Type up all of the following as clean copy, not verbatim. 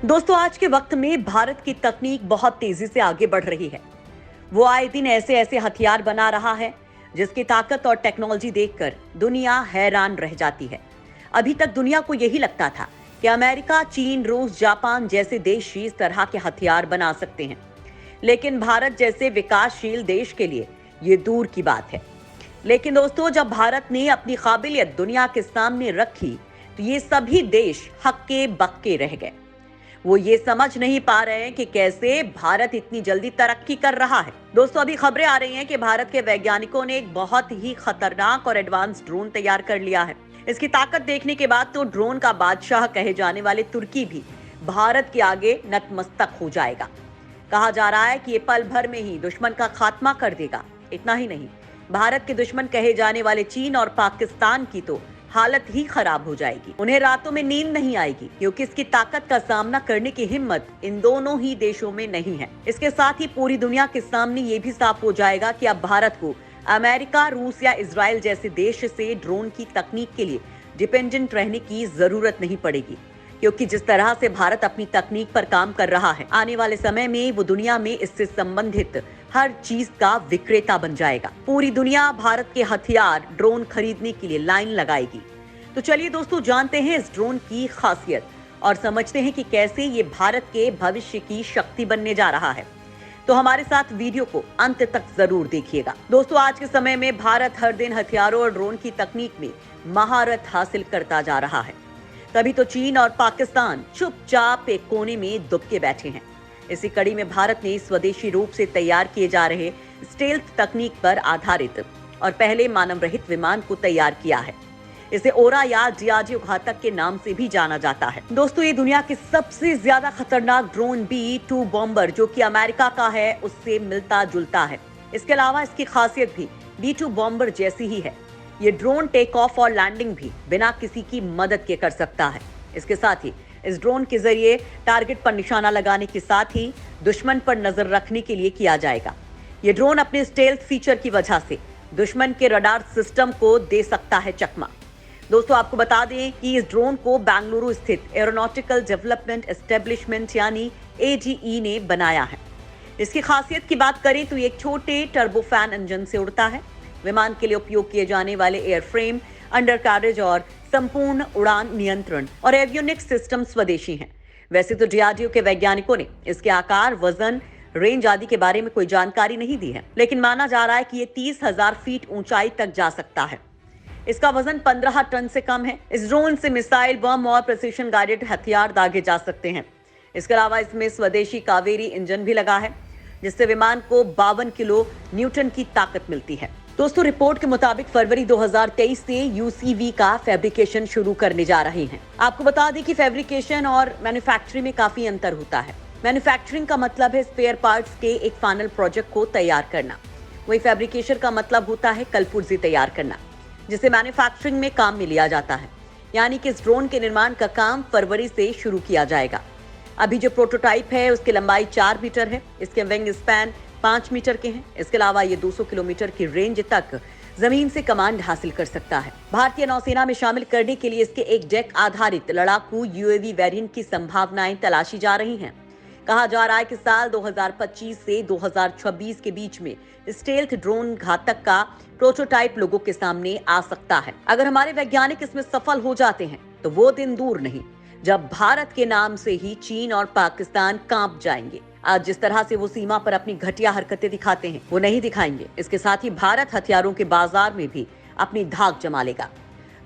दोस्तों, आज के वक्त में भारत की तकनीक बहुत तेजी से आगे बढ़ रही है। वो आए दिन ऐसे ऐसे हथियार बना रहा है जिसकी ताकत और टेक्नोलॉजी देखकर दुनिया हैरान रह जाती है। अभी तक दुनिया को यही लगता था कि अमेरिका, चीन, रूस, जापान जैसे देश ही इस तरह के हथियार बना सकते हैं, लेकिन भारत जैसे विकासशील देश के लिए ये दूर की बात है। लेकिन दोस्तों, जब भारत ने अपनी काबिलियत दुनिया के सामने रखी तो ये सभी देश हक्के बक्के रह गए। वो ये समझ नहीं पा रहे हैं कि कैसे भारत इतनी जल्दी तरक्की कर रहा है। दोस्तों, अभी खबरें आ रही हैं कि भारत के वैज्ञानिकों ने एक बहुत ही खतरनाक और एडवांस ड्रोन तैयार कर लिया है। इसकी ताकत देखने के बाद तो ड्रोन का बादशाह कहे जाने वाले तुर्की भी भारत के आगे नतमस्तक हो जाएगा। कहा जा रहा है कि ये पल भर में ही दुश्मन का खात्मा कर देगा। इतना ही नहीं, भारत के दुश्मन कहे जाने वाले चीन और पाकिस्तान की तो हालत ही खराब हो जाएगी। उन्हें रातों में नींद नहीं आएगी, क्योंकि इसकी ताकत का सामना करने की हिम्मत इन दोनों ही देशों में नहीं है। इसके साथ ही पूरी दुनिया के सामने ये भी साफ हो जाएगा कि अब भारत को अमेरिका, रूस या इजराइल जैसे देश से ड्रोन की तकनीक के लिए डिपेंडेंट रहने की जरूरत नहीं पड़ेगी, क्योंकि जिस तरह से भारत अपनी तकनीक पर काम कर रहा है, आने वाले समय में वो दुनिया में इससे संबंधित हर चीज का विक्रेता बन जाएगा। पूरी दुनिया भारत के हथियार, ड्रोन खरीदने के लिए लाइन लगाएगी। तो चलिए दोस्तों, जानते हैं इस ड्रोन की खासियत और समझते हैं कि कैसे ये भारत के भविष्य की शक्ति बनने जा रहा है। तो हमारे साथ वीडियो को अंत तक जरूर देखिएगा। दोस्तों, आज के समय में भारत हर दिन हथियारों और ड्रोन की तकनीक में महारत हासिल करता जा रहा है। तभी तो चीन और पाकिस्तान चुपचाप एक कोने में दुबके बैठे हैं। इसी कड़ी में भारत ने स्वदेशी रूप से तैयार किए जा रहे स्टेल्थ तकनीक पर आधारित और पहले मानव रहित विमान को तैयार किया है। इसे ओरा या डियारडीओ घातक के नाम से भी जाना जाता है। दोस्तों, ये दुनिया के सबसे ज्यादा खतरनाक ड्रोन B-2 बॉम्बर जो कि अमेरिका का है, उससे मिलता जुलता है। इसके अलावा इसकी खासियत भी B-2 बॉम्बर जैसी ही है। ये ड्रोन टेक ऑफ और लैंडिंग भी बिना किसी की मदद के कर सकता है। इसके साथ ही इस ड्रोन के जरिए टारगेट पर निशाना लगाने के साथ ही दुश्मन पर नजर रखने के लिए किया जाएगा। ये ड्रोन अपने स्टेल्थ फीचर की वजह से दुश्मन के रडार सिस्टम को दे सकता है चकमा। दोस्तों, आपको बता दें कि इस ड्रोन को बेंगलुरु स्थित एरोनॉटिकल डेवलपमेंट एस्टेब्लिशमेंट यानी ADE ने बनाया है। इसकी खासियत की बात करें तो ये एक छोटे टर्बोफैन इंजन से उड़ता है। विमान के लिए उपयोग किए जाने वाले एयरफ्रेम, अंडर कैरेज और संपूर्ण उड़ान नियंत्रण और एवियोनिक्स सिस्टम स्वदेशी हैं। वैसे तो DRDO के वैज्ञानिकों ने इसके आकार, वजन, रेंज आदि के बारे में कोई जानकारी नहीं दी है, लेकिन माना जा रहा है कि ये 30,000 फीट ऊंचाई तक जा सकता है। इसका वजन 15 टन से कम है। इस ड्रोन से मिसाइल, बम और प्रिसिशन गाइडेड हथियार दागे जा सकते हैं। इसके अलावा इसमें स्वदेशी कावेरी इंजन भी लगा है, जिससे विमान को 52 किलो न्यूटन की ताकत मिलती है। दोस्तों, रिपोर्ट के मुताबिक फरवरी 2023 से UCV का फैब्रिकेशन शुरू करने जा रहे हैं। आपको बता दें कि फैब्रिकेशन और मैन्युफैक्चरिंग में काफी अंतर होता है। मैन्युफैक्चरिंग का मतलब है स्पेयर पार्ट्स के एक फाइनल प्रोजेक्ट को तैयार करना, वही फैब्रिकेशन का मतलब होता है कलपुर्जे तैयार करना, जिसे मैन्युफैक्चरिंग में काम में लिया जाता है। यानी कि इस ड्रोन के निर्माण का काम फरवरी से शुरू किया जाएगा। अभी जो प्रोटोटाइप है उसकी लंबाई 4 मीटर है। इसके विंग स्पैन 5 मीटर के हैं। इसके अलावा ये 200 किलोमीटर की रेंज तक जमीन से कमांड हासिल कर सकता है। भारतीय नौसेना में शामिल करने के लिए इसके एक जेट आधारित लड़ाकू UAV वेरिएंट की संभावनाएं तलाशी जा रही हैं। कहा जा रहा है कि साल 2025 से 2026 के बीच में स्टेल्थ ड्रोन घातक का प्रोटोटाइप लोगों के सामने आ सकता है। अगर हमारे वैज्ञानिक इसमें सफल हो जाते हैं तो वो दिन दूर नहीं जब भारत के नाम से ही चीन और पाकिस्तान कांप जाएंगे। आज जिस तरह से वो सीमा पर अपनी घटिया हरकतें दिखाते हैं, वो नहीं दिखाएंगे। इसके साथ ही भारत हथियारों के बाजार में भी अपनी धाक जमा लेगा।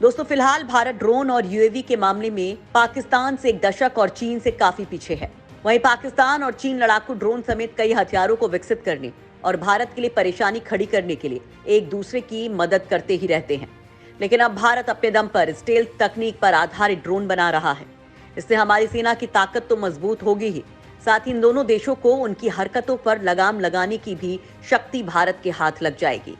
दोस्तों, फिलहाल भारत ड्रोन और UAV के मामले में पाकिस्तान से एक दशक और चीन से काफी पीछे है। वहीं पाकिस्तान और चीन लड़ाकू ड्रोन समेत कई हथियारों को विकसित करने और भारत के लिए परेशानी खड़ी करने के लिए एक दूसरे की मदद करते ही रहते हैं। लेकिन अब भारत अपने दम पर स्टेल्थ तकनीक पर आधारित ड्रोन बना रहा है। इससे हमारी सेना की ताकत तो मजबूत होगी ही, साथ ही इन दोनों देशों को उनकी हरकतों पर लगाम लगाने की भी शक्ति भारत के हाथ लग जाएगी।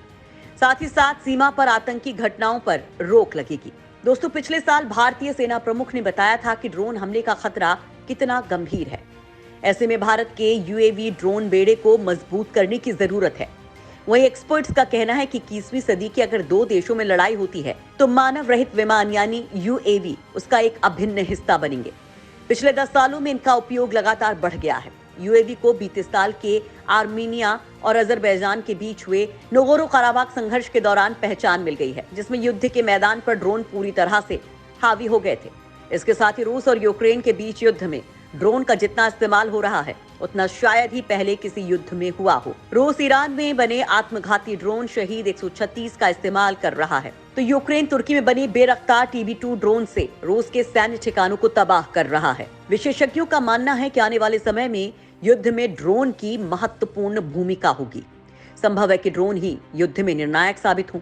साथ ही साथ सीमा पर आतंकी घटनाओं पर रोक लगेगी। दोस्तों, पिछले साल भारतीय सेना प्रमुख ने बताया था कि ड्रोन हमले का खतरा कितना गंभीर है। ऐसे में भारत के UAV ड्रोन बेड़े को मजबूत करने की जरूरत है। वहीं एक्सपर्ट्स का कहना है कि 21वीं सदी की अगर दो देशों में लड़ाई होती है तो मानव रहित विमान यानी UAV उसका एक अभिन्न हिस्सा बनेंगे। पिछले 10 सालों में इनका उपयोग लगातार बढ़ गया है। यूएवी को बीते साल के आर्मीनिया और अजरबैजान के बीच हुए नगोरो कराबाख संघर्ष के दौरान पहचान मिल गई है, जिसमें युद्ध के मैदान पर ड्रोन पूरी तरह से हावी हो गए थे। इसके साथ ही रूस और यूक्रेन के बीच युद्ध में ड्रोन का जितना इस्तेमाल हो रहा है उतना शायद ही पहले किसी युद्ध में हुआ हो। रूस ईरान में बने आत्मघाती ड्रोन शहीद 136 का इस्तेमाल कर रहा है, तो यूक्रेन तुर्की में बनी बेरफ्तार TB2 ड्रोन से रूस के सैन्य ठिकानों को तबाह कर रहा है। विशेषज्ञों का मानना है कि आने वाले समय में युद्ध में ड्रोन की महत्वपूर्ण भूमिका होगी। संभव है कि ड्रोन ही युद्ध में निर्णायक साबित हो।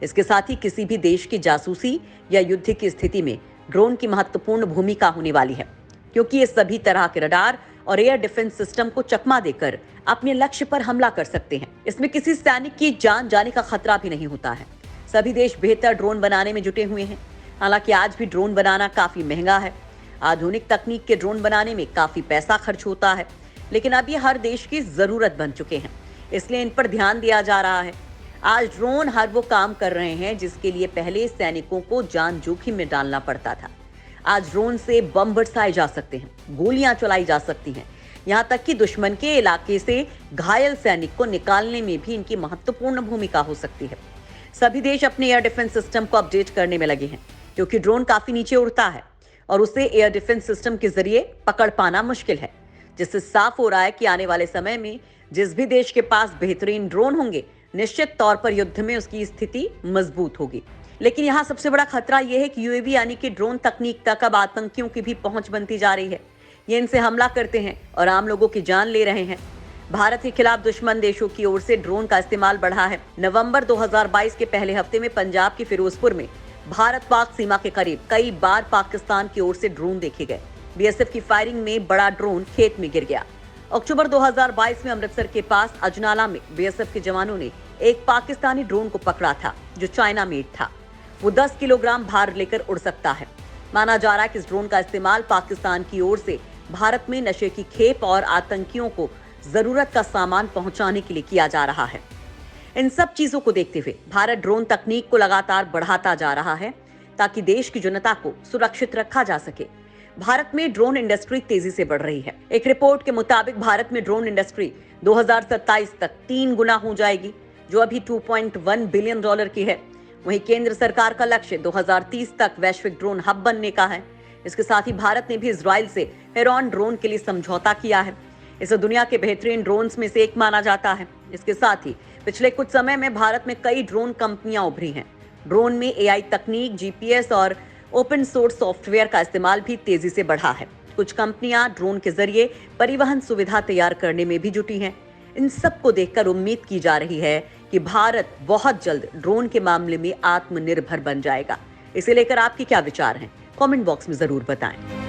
इसके साथ ही किसी भी देश की जासूसी या युद्ध की स्थिति में ड्रोन की महत्वपूर्ण भूमिका होने वाली है, क्योंकि ये सभी तरह के रडार और एयर डिफेंस सिस्टम को चकमा देकर अपने लक्ष्य पर हमला कर सकते हैं। इसमें किसी सैनिक की जान जाने का खतरा भी नहीं होता है। सभी देश बेहतर ड्रोन बनाने में जुटे हुए हैं। हालांकि आज भी ड्रोन बनाना काफी महंगा है। आधुनिक तकनीक के ड्रोन बनाने में काफी पैसा खर्च होता है, लेकिन अब ये हर देश की जरूरत बन चुके हैं, इसलिए इन पर ध्यान दिया जा रहा है। आज ड्रोन हर वो काम कर रहे हैं जिसके लिए पहले सैनिकों को जान जोखिम में डालना पड़ता था। आज ड्रोन से बम बरसाए जा सकते हैं, गोलियां चलाई जा सकती हैं, यहाँ तक कि दुश्मन के इलाके से घायल सैनिक को निकालने में भी इनकी महत्वपूर्ण भूमिका हो सकती है। सभी देश अपने एयर डिफेंस सिस्टम को अपडेट करने में लगे हैं, क्योंकि ड्रोन काफी नीचे उड़ता है और उसे एयर डिफेंस सिस्टम के जरिए पकड़ पाना मुश्किल है, जिससे साफ हो रहा है कि आने वाले समय में जिस भी देश के पास बेहतरीन ड्रोन होंगे, निश्चित तौर पर युद्ध में उसकी स्थिति मजबूत होगी। लेकिन यहाँ सबसे बड़ा खतरा यह है कि यूएवी यानी कि ड्रोन तकनीक तक अब आतंकियों की भी पहुंच बनती जा रही है। ये इनसे हमला करते हैं और आम लोगों की जान ले रहे हैं। भारत के खिलाफ दुश्मन देशों की ओर से ड्रोन का इस्तेमाल बढ़ा है। नवंबर 2022 के पहले हफ्ते में पंजाब के फिरोजपुर में भारत पाक सीमा के करीब कई बार पाकिस्तान की ओर से ड्रोन देखे गए। बीएसएफ की फायरिंग में बड़ा ड्रोन खेत में गिर गया। अक्टूबर 2022 में अमृतसर के पास अजनाला में बीएसएफ के जवानों ने एक पाकिस्तानी ड्रोन को पकड़ा था, जो चाइना मेड था। वो 10 किलोग्राम भार लेकर उड़ सकता है। माना जा रहा है कि इस ड्रोन का इस्तेमाल पाकिस्तान की ओर से भारत में नशे की खेप और आतंकियों को जरूरत का सामान पहुंचाने के लिए किया जा रहा है। इन सब चीजों को देखते हुए भारत ड्रोन तकनीक को लगातार बढ़ाता जा रहा है, ताकि देश की जनता को सुरक्षित रखा जा सके। भारत में ड्रोन इंडस्ट्री तेजी से बढ़ रही है। एक रिपोर्ट के मुताबिक भारत में ड्रोन इंडस्ट्री 2027 तक 3 गुना हो जाएगी, जो अभी $2.1 बिलियन की है। वहीं केंद्र सरकार का लक्ष्य 2030 तक वैश्विक ड्रोन हब बनने का है। इसके साथ ही भारत ने भी इजराइल से हेरॉन ड्रोन के लिए समझौता किया है। इसे दुनिया के बेहतरीन ड्रोन्स में से एक माना जाता है। इसके साथ ही पिछले कुछ समय में भारत में कई ड्रोन कंपनियां उभरी हैं। ड्रोन में एआई तकनीक, जीपीएस और ओपन सोर्स सॉफ्टवेयर का इस्तेमाल भी तेजी से बढ़ा है। कुछ कंपनियां ड्रोन के जरिए परिवहन सुविधा तैयार करने में भी जुटी हैं। इन सब को देखकर उम्मीद की जा रही है कि भारत बहुत जल्द ड्रोन के मामले में आत्मनिर्भर बन जाएगा। इसे लेकर आपके क्या विचार हैं? कमेंट बॉक्स में जरूर बताएं।